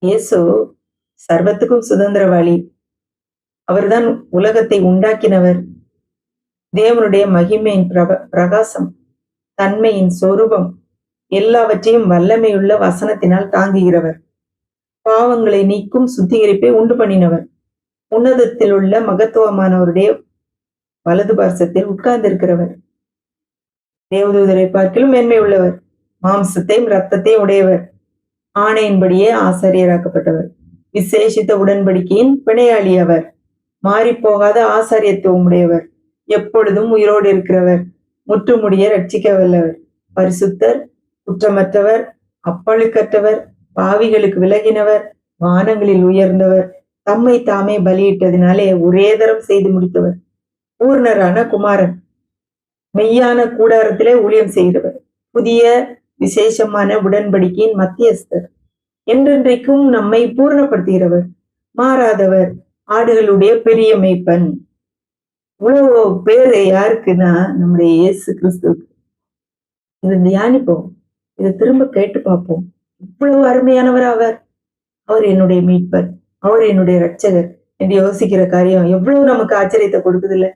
இயேசு சர்வத்துக்கும் சுதந்திரவாளி. அவர்தான் உலகத்தை உண்டாக்கினவர். தேவனுடைய மகிமையின் பிரகாசம், தன்மையின் சொரூபம், எல்லாவற்றையும் வல்லமையுள்ள வசனத்தினால் தாங்குகிறவர். பாவங்களை நீக்கும் சுத்திகரிப்பை உண்டு பண்ணினவர். உன்னதத்தில் உள்ள மகத்துவமானவருடைய வலது பார்சத்தில் உட்கார்ந்திருக்கிறவர். தேவதூதரை பார்க்கிலும் மேன்மை உள்ளவர். மாம்சத்தையும் ரத்தத்தையும் உடையவர். ஆணையின்படியே ஆசாரியராக்கப்பட்டவர். விசேஷித்த உடன்படிக்கையின் பிணையாளி அவர். மாறி போகாத ஆசாரியத்துவம் உடையவர். எப்பொழுதும் உயிரோடு இருக்கிறவர். முற்றுமுடிய ரட்சிக்க வல்லவர். பரிசுத்தர், குற்றமற்றவர், அப்பழுக்கற்றவர், பாவிகளுக்கு விலகினவர், வானங்களில் உயர்ந்தவர், தம்மை தாமே பலியிட்டதினாலே ஒரே தரம் செய்து முடித்தவர், பூர்ணரான குமாரன், மெய்யான கூடாரத்திலே ஊழியம் செய்கிறவர், புதிய விசேஷமான உடன்படிக்கையின் மத்தியஸ்தர், என்றென்றைக்கும் நம்மை பூர்ணப்படுத்துகிறவர், மாறாதவர், ஆடுகளுடைய பெரிய மேய்ப்பன். இவ்வளவு பேரு யாருக்குன்னா நம்முடைய இயேசு கிறிஸ்துவுக்கு. இதை தியானிப்போம், இதை திரும்ப கேட்டு பார்ப்போம். இவ்வளவு அருமையானவர் அவர். அவர் என்னுடைய மீட்பர், அவர் என்னுடைய ரட்சகர் என்று யோசிக்கிற காரியம் எவ்வளவு நமக்கு ஆச்சரியத்தை கொடுக்குது இல்ல.